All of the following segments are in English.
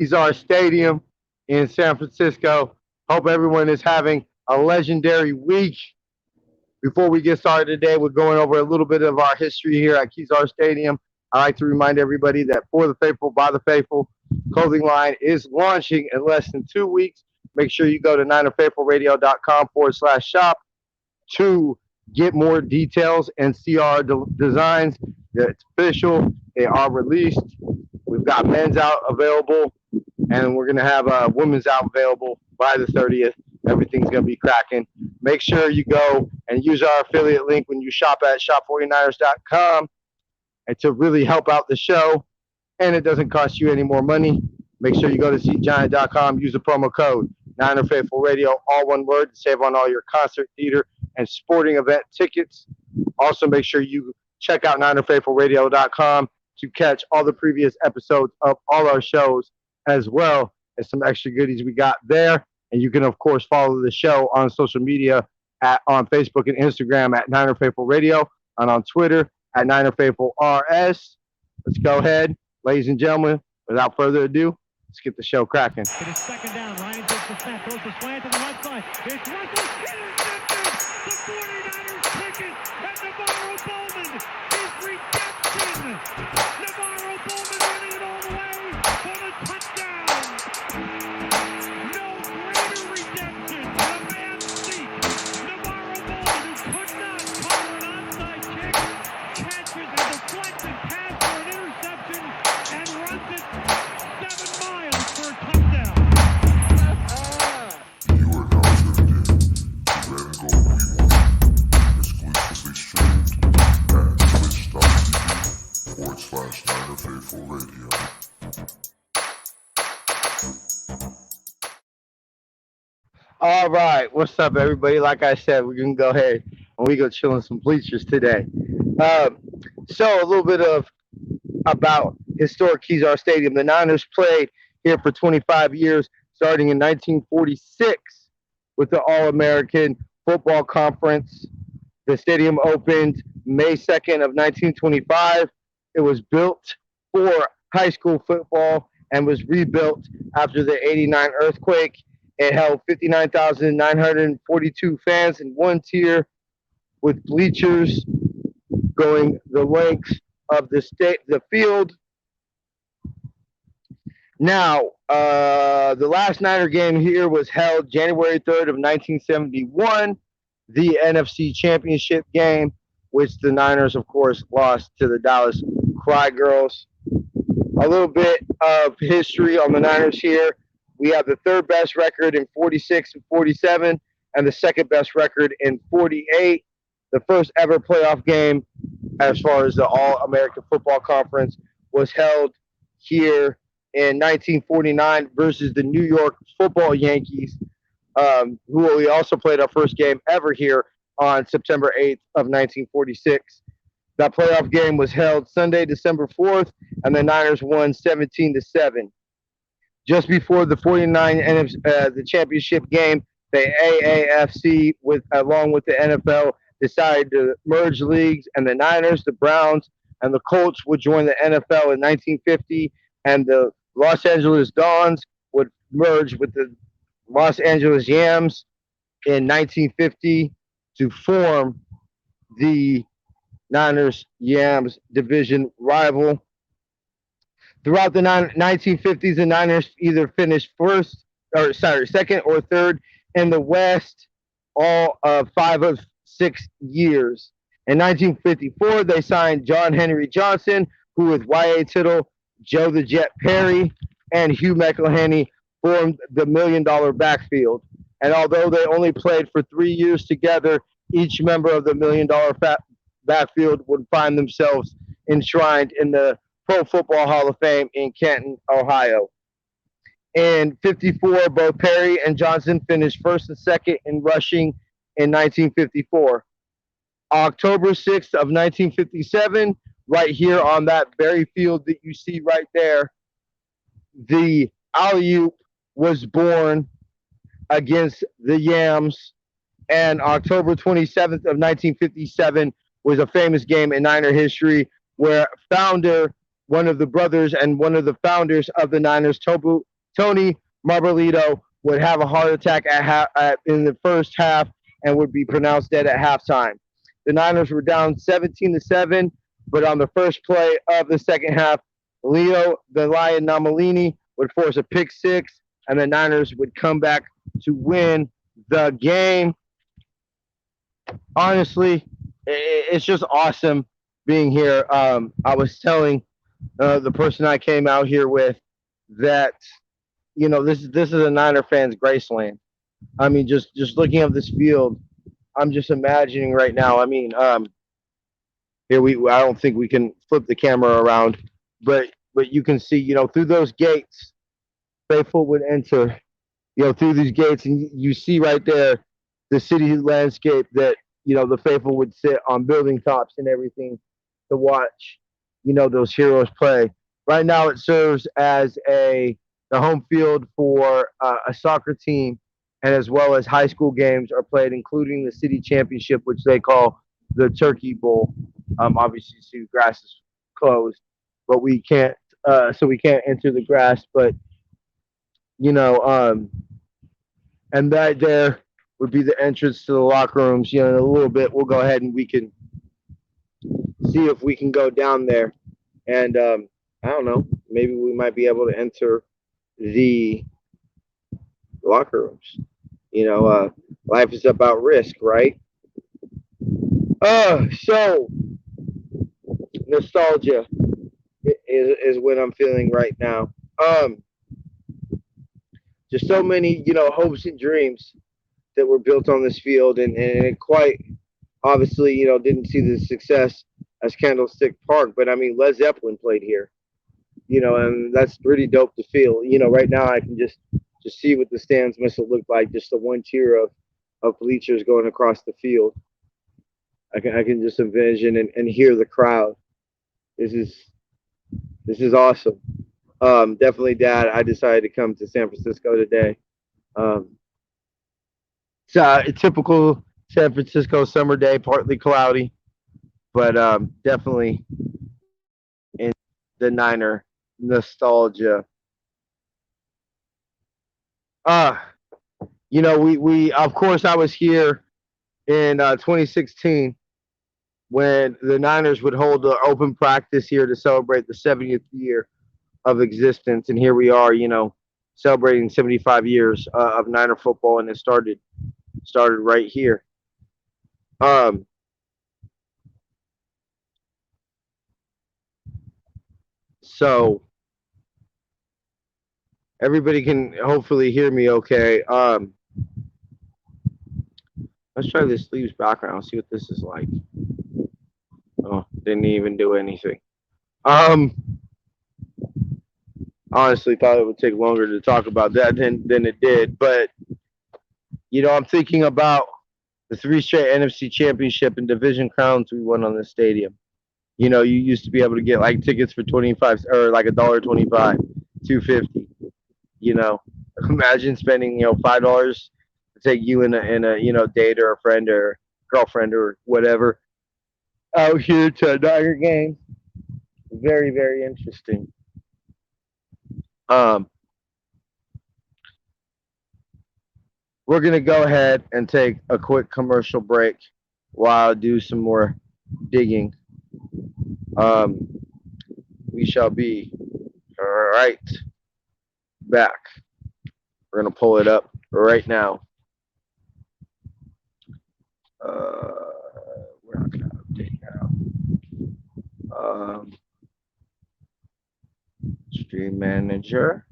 Kezar Stadium in San Francisco. Hope everyone is having a legendary week. Before we get started today, we're going over a little bit of our history here at Kezar Stadium. I like to remind everybody that For the Faithful, by the Faithful clothing line is launching in less than 2 weeks. Make sure you go to ninerfaithfulradio.com/shop to get more details and see our designs. It's official. They are released. We've got men's out available, and we're gonna have women's out available by the 30th. Everything's gonna be cracking. Make sure you go and use our affiliate link when you shop at shop49ers.com and to really help out the show. And it doesn't cost you any more money. Make sure you go to SeatGiant.com, use the promo code Niner Faithful Radio, all one word, to save on all your concert, theater, and sporting event tickets. Also, make sure you check out NinerFaithfulRadio.com to catch all the previous episodes of all our shows, as well as some extra goodies we got there. And you can, of course, follow the show on social media on Facebook and Instagram at Niner Faithful Radio, and on Twitter at Niner Faithful RS. Let's go ahead, ladies and gentlemen. Without further ado, let's get the show cracking. It is second down. Ryan takes the snap, throws the slant to the left side. It's Russell intercepted. The 49ers pick it, and Navarro Bowman is redemption. Navarro Bowman running it all the way for the touchdown. No greater redemption. The man seat. Navarro Bowman, who could not cover an onside kick, catches a deflected pass for an interception and runs it 7 miles for a touchdown. You are now tuned in to Red and Gold Rewind, exclusively streamed at twitch.tv/Niner Faithful Radio. All right, what's up, everybody? Like I said, we're gonna go ahead and we go chill in some bleachers today. So a little bit of about historic Kezar Stadium. The Niners played here for 25 years, starting in 1946 with the All-American Football Conference. The stadium opened May 2nd of 1925. It was built for high school football and was rebuilt after the 89 earthquake. It held 59,942 fans in one tier with bleachers going the length of the field. Now, the last Niner game here was held January 3rd of 1971, the NFC Championship game, which the Niners, of course, lost to the Dallas Cry Girls. A little bit of history on the Niners here. We have the third best record in 46 and 47, and the second best record in 48. The first ever playoff game, as far as the All-American Football Conference, was held here in 1949 versus the New York Football Yankees, who we also played our first game ever here on September 8th of 1946. That playoff game was held Sunday, December 4th, and the Niners won 17-7. Just before the 49 the championship game, the AAFC, along with the NFL, decided to merge leagues, and the Niners, the Browns, and the Colts would join the NFL in 1950, and the Los Angeles Dons would merge with the Los Angeles Yams in 1950 to form the Niners-Yams division rival. Throughout the 1950s, the Niners either finished second or third in the West, all 5 of 6 years. In 1954, they signed John Henry Johnson, who with Y.A. Tittle, Joe the Jet Perry, and Hugh McElhenney formed the $1 Million backfield. And although they only played for 3 years together, each member of the $1 Million backfield would find themselves enshrined in the Pro Football Hall of Fame in Canton, Ohio. In 54, both Perry and Johnson finished first and second in rushing in 1954. October 6th of 1957, right here on that very field that you see right there, the alley-oop was born against the Yams. And October 27th of 1957 was a famous game in Niner history where one of the brothers and one of the founders of the Niners, Tobu Tony Marbolito would have a heart attack in the first half and would be pronounced dead at halftime. The Niners were down 17-7, but on the first play of the second half, Leo the Lion Namalini would force a pick six, and the Niners would come back to win the game. Honestly, it's just awesome being here. I was telling the person I came out here with that this is a Niner fans' graceland. I mean, just looking at this field, I'm just imagining right now. I mean, here we I don't think we can flip the camera around, but you can see through those gates, faithful would enter through these gates, and you see right there the city landscape that the faithful would sit on building tops and everything to watch those heroes play. Right now, it serves as the home field for a soccer team, and as well as high school games are played, including the city championship, which they call the Turkey Bowl. Obviously, see, grass is closed, but we can't, so we can't enter the grass. But you know, and that there would be the entrance to the locker rooms. In a little bit, we'll go ahead and we can see if we can go down there, and I don't know, maybe we might be able to enter the locker rooms. Life is about risk, right? So nostalgia is what I'm feeling right now. Just so many, hopes and dreams that were built on this field, and it quite obviously, didn't see the success as Candlestick Park, but I mean, Led Zeppelin played here, and that's pretty dope to feel. Right now I can just see what the stands must have looked like, just the one tier of bleachers going across the field. I can just envision and hear the crowd. This is this is awesome. Definitely, Dad. I decided to come to San Francisco today. Um, it's a typical San Francisco summer day, partly cloudy, but definitely in the Niner nostalgia. Uh, we of course I was here in 2016 when the Niners would hold an open practice here to celebrate the 70th year of existence, and here we are, celebrating 75 years of Niner football, and it started right here. Um, so everybody can hopefully hear me okay. Let's try this Leaves background. See what this is like. Oh, didn't even do anything. Um, Honestly, thought it would take longer to talk about that than it did, but I'm thinking about the three straight NFC Championship and division crowns we won on this stadium. You used to be able to get like tickets for 25 or like $1.25, 250. You know, imagine spending $5 to take you in a date or a friend or girlfriend or whatever out here to a Dodger game. Very very interesting. Um, we're gonna go ahead and take a quick commercial break while I do some more digging. Um, we shall be right back. We're gonna pull it up right now. We're not gonna update now. Stream manager.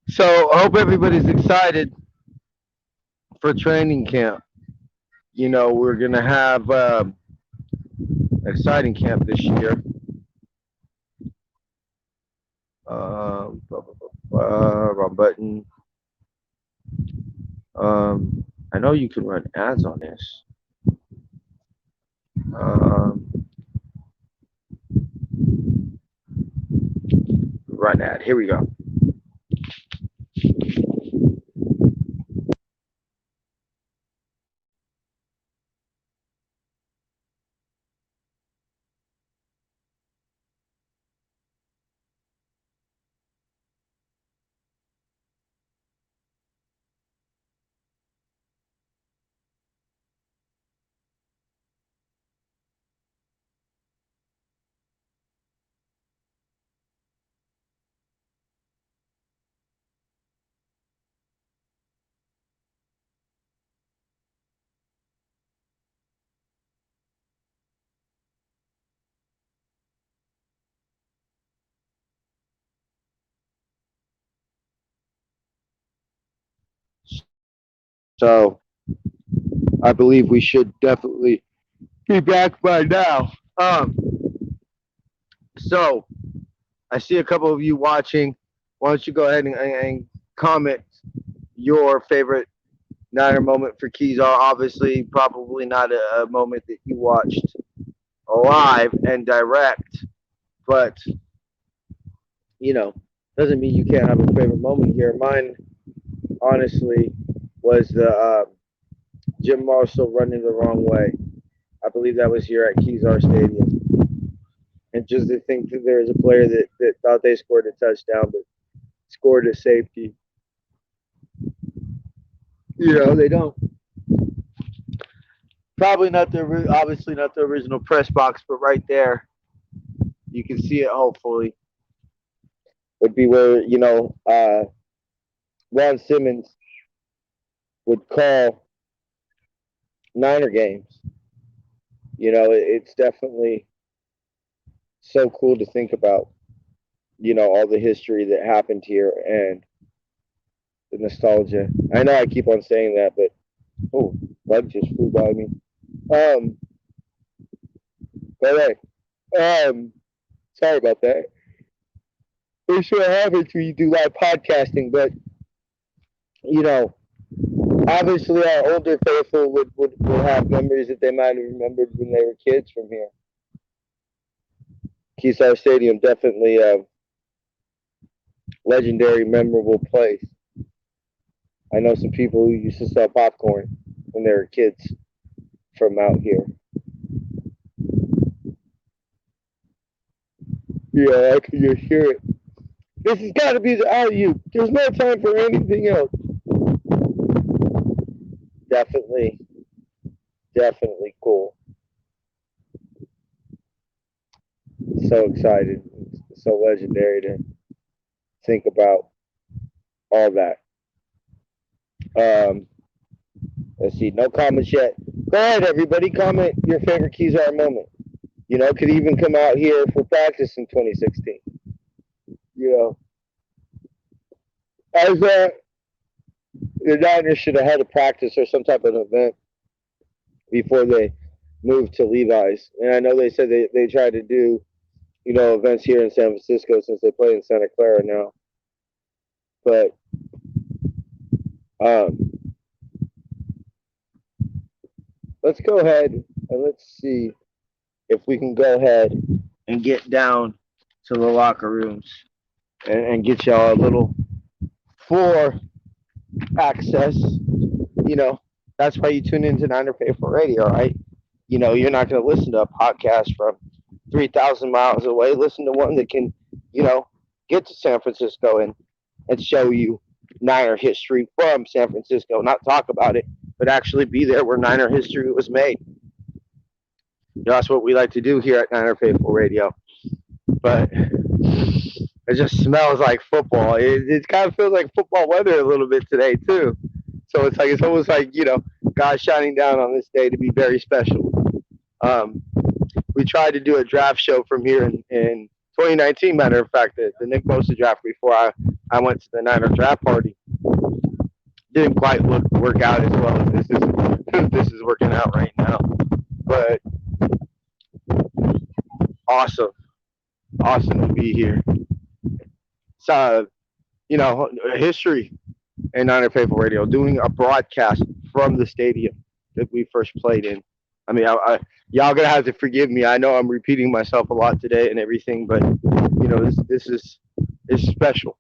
So I hope everybody's excited for training camp. We're gonna have exciting camp this year. Wrong button. I know you can run ads on this. Um, Run ad. Here we go. So I believe we should definitely be back by now. So I see a couple of you watching. Why don't you go ahead and comment your favorite Niner moment for Keys are? Obviously, probably not a moment that you watched live and direct, but you know, doesn't mean you can't have a favorite moment here. Mine, honestly, was the Jim Marshall running the wrong way. I believe that was here at Kezar Stadium. And just to think that there was a player that thought they scored a touchdown, but scored a safety. They don't. Probably not obviously not the original press box, but right there, you can see it. Hopefully, would be where Ron Simmons would call Niner games. It's definitely so cool to think about. All the history that happened here and the nostalgia. I know I keep on saying that, but oh, bug just flew by me. Um, all right. Sorry about that. It sure happens when you do live podcasting, but you know, obviously our older faithful would have memories that they might have remembered when they were kids from here. Keysar Stadium, definitely a legendary, memorable place. I know some people who used to sell popcorn when they were kids from out here. Yeah, I can just hear it. This has got to be the alley-oop. There's no time for anything else. Definitely cool. So excited. So legendary to think about all that. Let's see. No comments yet. Go ahead, everybody. Comment your favorite Kezar moment. Could even come out here for practice in 2016. As the Niners should have had a practice or some type of event before they moved to Levi's. And I know they said they tried to do, events here in San Francisco since they play in Santa Clara now. But let's go ahead and let's see if we can go ahead and get down to the locker rooms and get y'all a little floor access. That's why you tune into Niner Faithful Radio, right? You're not going to listen to a podcast from 3,000 miles away. Listen to one that can, get to San Francisco and show you Niner history from San Francisco. Not talk about it, but actually be there where Niner history was made. That's what we like to do here at Niner Faithful Radio. But it just smells like football. It kind of feels like football weather a little bit today, too. So it's almost like, God shining down on this day to be very special. We tried to do a draft show from here in 2019, matter of fact, the Nick Bosa draft before I went to the Niner draft party. Didn't quite work out as well as this is working out right now. But awesome to be here. So, history in Niner Faithful Radio, doing a broadcast from the stadium that we first played in. I mean, y'all gonna have to forgive me. I know I'm repeating myself a lot today and everything, but this is special.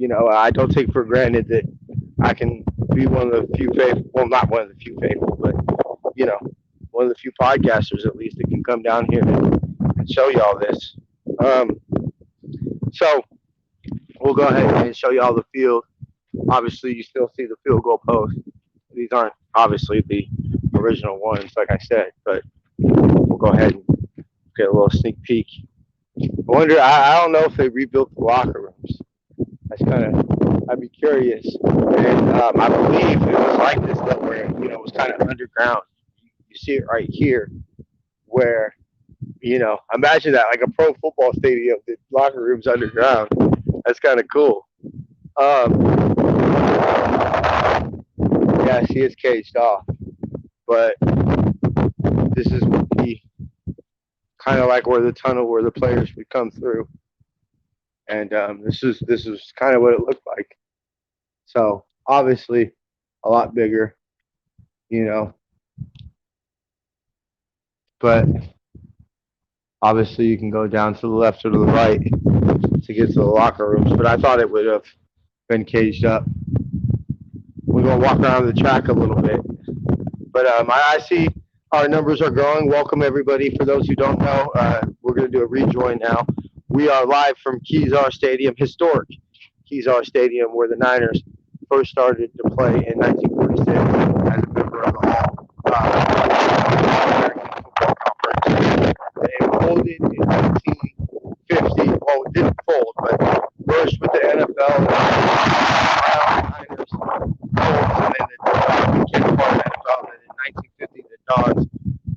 I don't take for granted that I can be one of the few faithful. Well, not one of the few faithful, but one of the few podcasters at least that can come down here and show y'all this. So we'll go ahead and show y'all the field. Obviously, you still see the field goal post. These aren't obviously the original ones, like I said, but we'll go ahead and get a little sneak peek. I wonder, I don't know if they rebuilt the locker rooms. I'd be curious. And I believe it was like this, though, where, it was kind of underground. You see it right here, where, imagine that, like a pro football stadium, the locker room's underground. That's kind of cool. Yeah, yes, he is caged off, but this is kind of like where the tunnel where the players would come through, and this is kind of what it looked like. So obviously, a lot bigger, you know, but obviously you can go down to the left or to the right to get to the locker rooms. But I thought it would have been caged up. We're gonna walk around the track a little bit, but I see our numbers are growing. Welcome everybody. For those who don't know, we're gonna do a rejoin now. We are live from Kezar Stadium, historic Kezar Stadium, where the Niners first started to play in 1946 as a member of the All-American Football Conference. It folded in 1950. Well, it didn't fold, but merged with the NFL. Niners folded, and then the Dons became part of the NFL. And in 1950, the Dons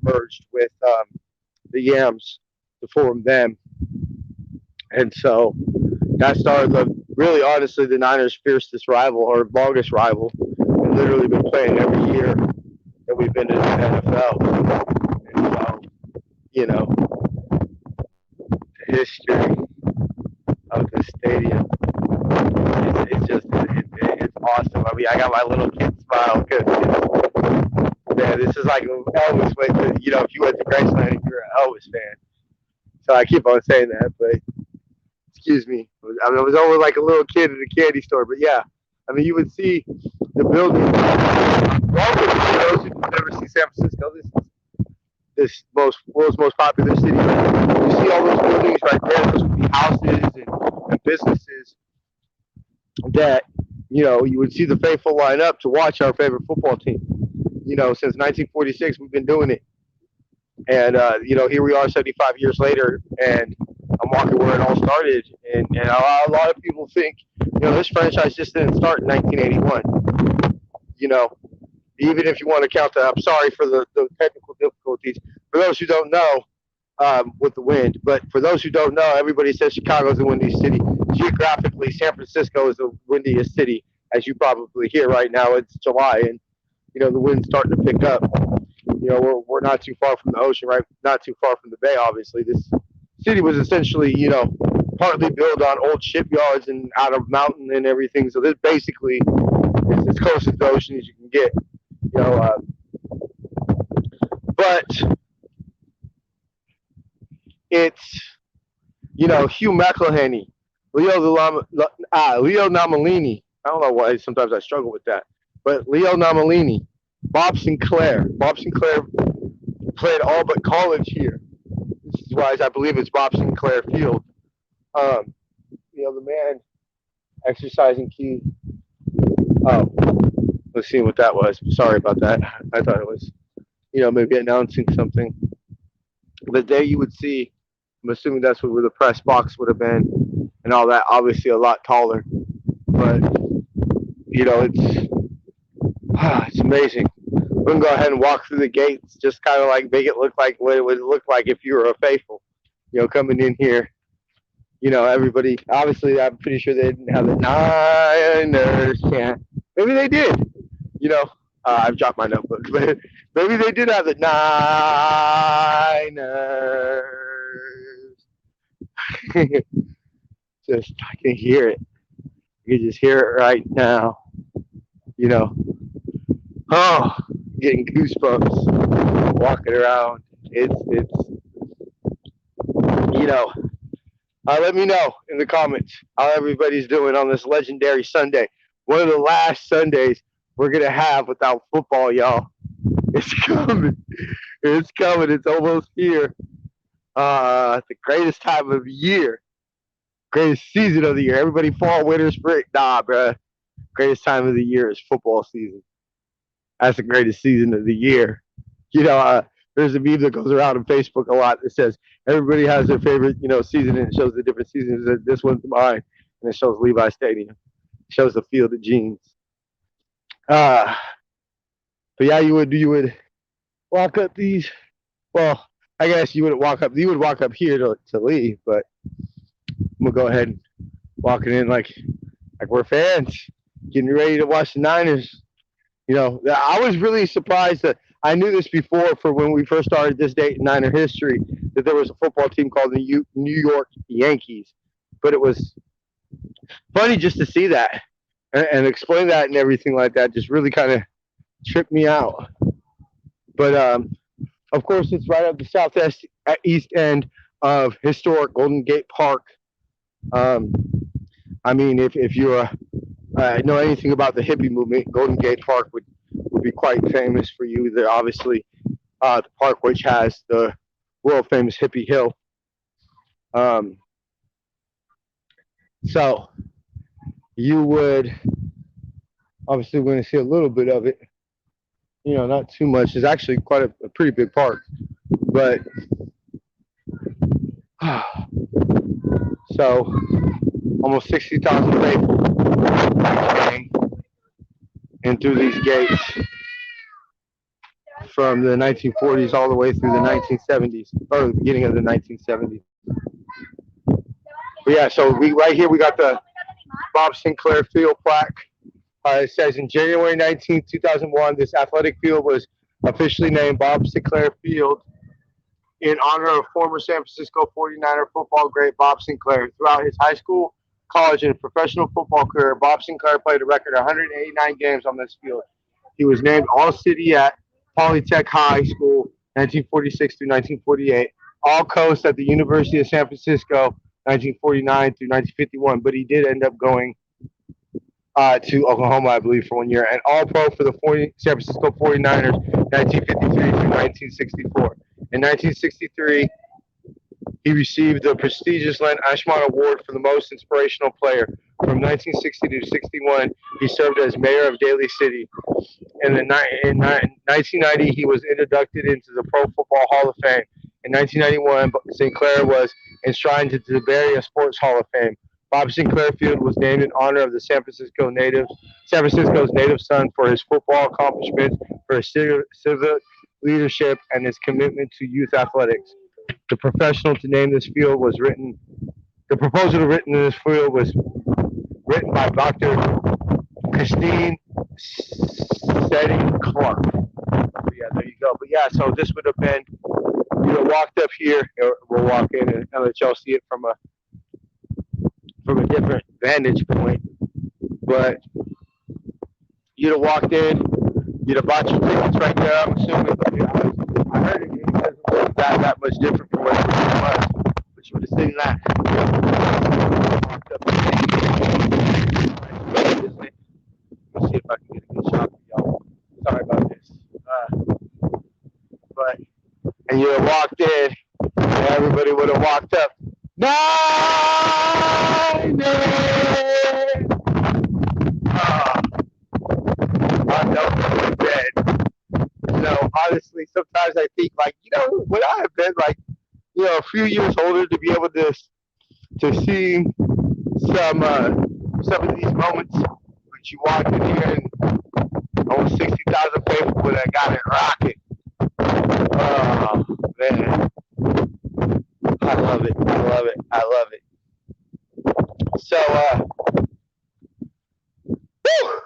merged with the Yams to form them. And so that started really honestly the Niners' fiercest rival or longest rival. We've literally been playing every year that we've been in the NFL. And so, you know, the history of the stadium it's just it's awesome. I mean, I got my little kid smile because man, this is like Elvis went to, you know, if you went to Graceland, you're an Elvis fan. So I keep on saying that, but excuse me. I was over like a little kid in a candy store, but yeah, I mean, you would see the building. Welcome to those who've never seen San Francisco. This world's most popular city. You see all those buildings right there. Those would be houses and businesses that, you know, you would see the faithful line up to watch our favorite football team. You know, since 1946, we've been doing it. And, you know, here we are 75 years later, and I'm walking where it all started. And a lot of people think, you know, this franchise just didn't start in 1981. You know, even if you want to count that, I'm sorry for the technical difficulties. For those who don't know, with the wind, but for those who don't know, everybody says Chicago's the windiest city. Geographically, San Francisco is the windiest city, as you probably hear right now. It's July, and, you know, the wind's starting to pick up. You know, we're not too far from the ocean, right? Not too far from the bay, obviously. This city was essentially, you know, partly built on old shipyards and out of mountain and everything. So this basically is as close to the ocean as you can get, you know. But it's, you know, Hugh McElhenney, Leo Namalini. I don't know why sometimes I struggle with that. But Leo Namalini, Bob Sinclair. Bob Sinclair played all but college here. This is why I believe it's Bob Sinclair Field. You know, the man exercising key. Oh, let's see what that was. Sorry about that. I thought it was, you know, maybe announcing something. But there you would see, I'm assuming that's where the press box would have been and all that, obviously a lot taller. But, you know, it's amazing. We can go ahead and walk through the gates, just kind of like make it look like what it would look like if you were a faithful, you know, coming in here. You know, everybody, obviously, I'm pretty sure they didn't have the Niners chant. Maybe they did. You know, I've dropped my notebook, but maybe they did have the Niners. Just, I can hear it. You can just hear it right now. You know, oh, getting goosebumps walking around. It's you know, let me know in the comments how everybody's doing on this legendary Sunday. One of the last Sundays we're going to have without football, y'all. It's coming. It's coming. It's almost here. The greatest time of the year. Greatest season of the year. Everybody fall, winter, spring. Nah, bruh. Greatest time of the year is football season. That's the greatest season of the year. You know, there's a meme that goes around on Facebook a lot that says everybody has their favorite, you know, season, and it shows the different seasons. This one's mine, and it shows Levi Stadium. It shows the Field of Jeans. But yeah, you would walk up these. Well, I guess you wouldn't walk up. You would walk up here to leave, but I'm gonna go ahead and walk it in like we're fans, getting ready to watch the Niners I was really surprised that I knew this before for when we first started this date in Niner history that there was a football team called the New York Yankees. But it was funny just to see that and explain that and everything like that. Just really kind of tripped me out. But of course, it's right up the southeast east end of historic Golden Gate Park. Um, I mean, if you know anything about the hippie movement, Golden Gate Park would be quite famous for you. There, obviously, the park which has the world famous Hippie Hill. Um, so you would obviously want to see a little bit of it. Not too much. It's actually quite a pretty big park, but so almost 60,000 faithful came in through these gates from the 1940s all the way through the 1970s or the beginning of the 1970s. But yeah, so we right here we got the Bob Sinclair Field plaque. It says in January 19th, 2001, this athletic field was officially named Bob Sinclair Field in honor of former San Francisco 49er football great Bob Sinclair. Throughout his high school, college, and professional football career, Bob Sinclair played a record 189 games on this field. He was named All-City at Polytech High School 1946 through 1948, All-Coast at the University of San Francisco 1949 through 1951, but he did end up going to Oklahoma, I believe, for 1 year, and All Pro for the San Francisco 49ers 1953 through 1964. In 1963, he received the prestigious Len Ashmont Award for the most inspirational player. From 1960 to 61, he served as mayor of Daly City. In 1990, he was inducted into the Pro Football Hall of Fame. In 1991, Sinclair was enshrined into the Bay Area Sports Hall of Fame. Bob Sinclair Field was named in honor of the San Francisco's native son for his football accomplishments, for his civic leadership, and his commitment to youth athletics. The professional to name this field was written. The proposal written in this field was written by Dr. Christine Setting Clark. Yeah, there you go. But yeah, so this would have been, walked up here. We'll walk in and let y'all see it from a different vantage point. But you'd have walked in, you'd have bought your tickets right there, I'm assuming. I heard it doesn't look that much different from what it was. But you would have seen that. Walked up let's see if I can get a good shot for y'all. Sorry about this. But, and you would have walked in, and everybody would have walked up. Niners! I know I'm dead. Honestly, sometimes I think, would I have been, a few years older to be able to see some of these moments which you walk in here and almost 60,000 people would have got it rocking. Oh, man. I love it. I love it. I love it. So, whew,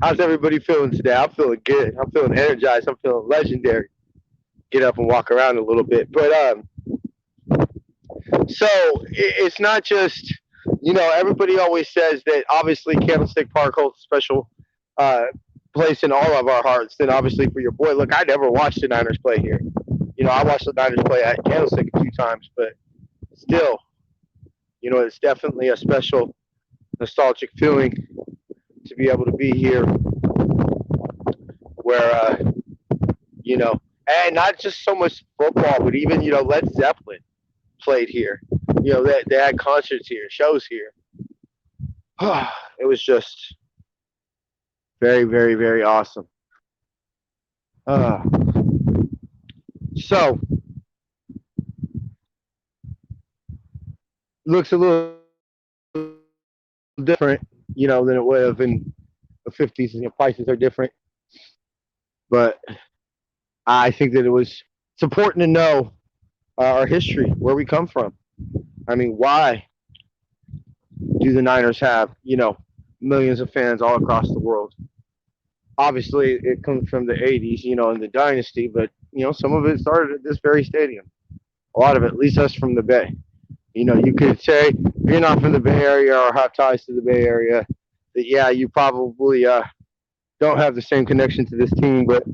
how's everybody feeling today? I'm feeling good. I'm feeling energized. I'm feeling legendary. Get up and walk around a little bit. But, so it's not just, everybody always says that obviously Candlestick Park holds a special place in all of our hearts. Then obviously for your boy, look, I never watched the Niners play here. I watched the Niners play at Candlestick a few times, but still, it's definitely a special nostalgic feeling to be able to be here where, and not just so much football, but even, Led Zeppelin played here. They had concerts here, shows here. It was just very, very, very awesome. So, looks a little different, than it would have in the 50s. Prices are different. But I think that it's important to know our history, where we come from. I mean, why do the Niners have, millions of fans all across the world? Obviously, it comes from the 80s, in the dynasty, but, some of it started at this very stadium. A lot of it, at least us from the Bay. You could say, if you're not from the Bay Area or have ties to the Bay Area, that, yeah, you probably don't have the same connection to this team, but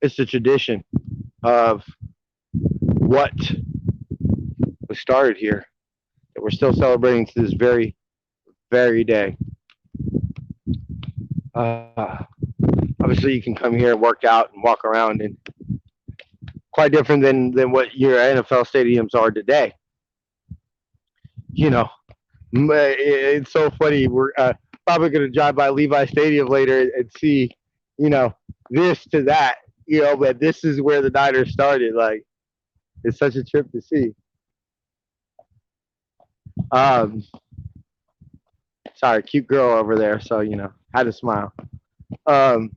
it's the tradition of what was started here that we're still celebrating to this very, very day. Uh, Obviously, you can come here and work out and walk around, and quite different than what your NFL stadiums are today. You know, it's so funny. We're probably going to drive by Levi Stadium later and see, this to that. But this is where the Niners started. Like, it's such a trip to see. Um, Sorry, cute girl over there. So had to smile. Um,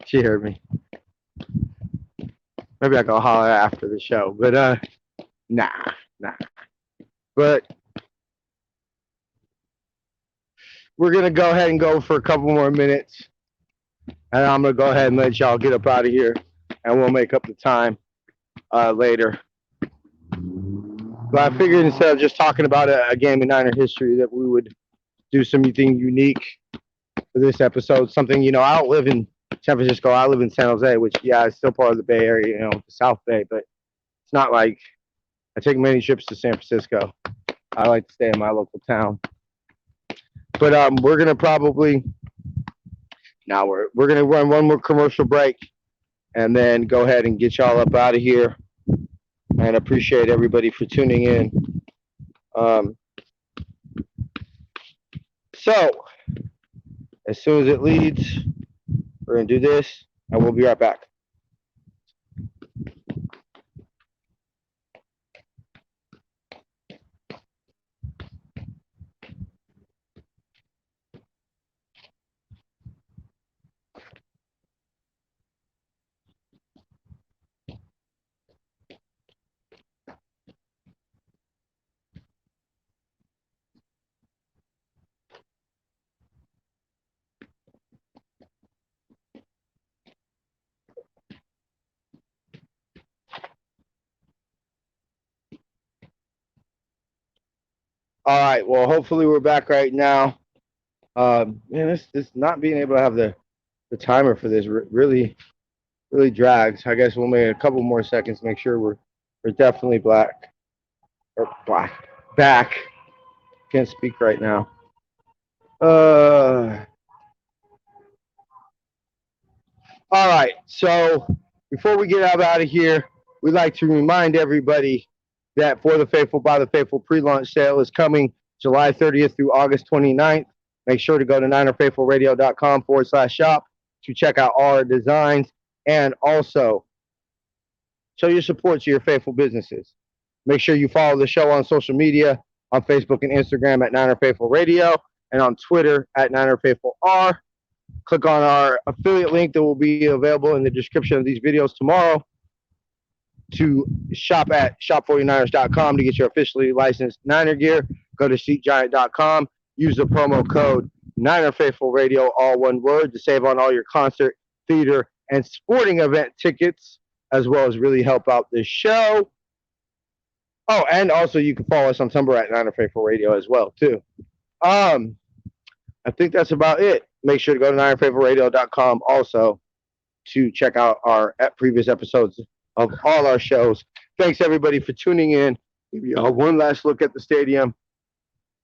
she heard me. Maybe I go holler after the show, but nah. But we're gonna go ahead and go for a couple more minutes, and I'm gonna go ahead and let y'all get up out of here, and we'll make up the time later. But I figured instead of just talking about a game in Niner history, that we would do something unique for this episode. Something, I don't live in San Francisco. I live in San Jose, which, yeah, is still part of the Bay Area, the South Bay. But it's not like I take many trips to San Francisco. I like to stay in my local town. But we're gonna probably now we're gonna run one more commercial break, and then go ahead and get y'all up out of here. And appreciate everybody for tuning in. So as soon as it leads, we're gonna do this, and we'll be right back. All right. Well, hopefully we're back right now. Man, this not being able to have the timer for this really drags. I guess we'll make a couple more seconds. Make sure we're definitely back. Can't speak right now. All right. So before we get out of here, we'd like to remind everybody that For the Faithful by the Faithful pre-launch sale is coming July 30th through August 29th. Make sure to go to NinerFaithfulRadio.com/shop to check out all our designs, and also show your support to your faithful businesses. Make sure you follow the show on social media, on Facebook and Instagram at Niner Faithful Radio, and on Twitter at Niner Faithful R. Click on our affiliate link that will be available in the description of these videos tomorrow to shop at shop49ers.com to get your officially licensed Niner gear. Go to SeatGiant.com. Use the promo code Niner Faithful Radio, all one word, to save on all your concert, theater, and sporting event tickets, as well as really help out this show. Oh, and also you can follow us on Tumblr at Niner Faithful Radio as well, too. I think that's about it. Make sure to go to NinerFaithfulRadio.com also to check out our previous episodes of all our shows. Thanks, everybody, for tuning in. Give you one last look at the stadium.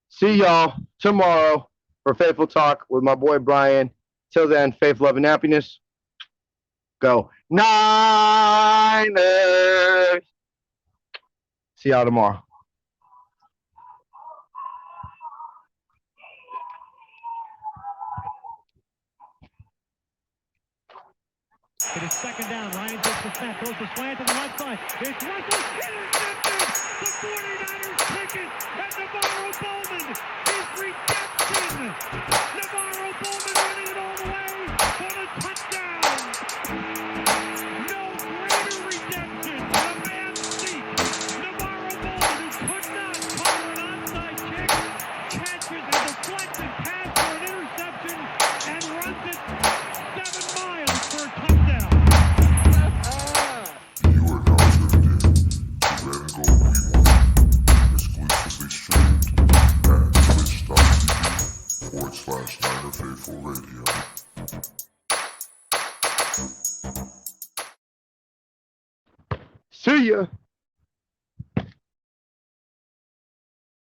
See y'all tomorrow for Faithful Talk with my boy Brian. Till then, faith, love, and happiness. Go Niners! See y'all tomorrow. It is second down. Ryan takes the snap, throws the slant to the left side. It's Russell. Intercepted. The 49ers pick it. And Navarro Bowman is redemption. Navarro Bowman running it all the way for the touchdown. No greater redemption. The man seat. Navarro Bowman, who could not cover an onside kick, See ya.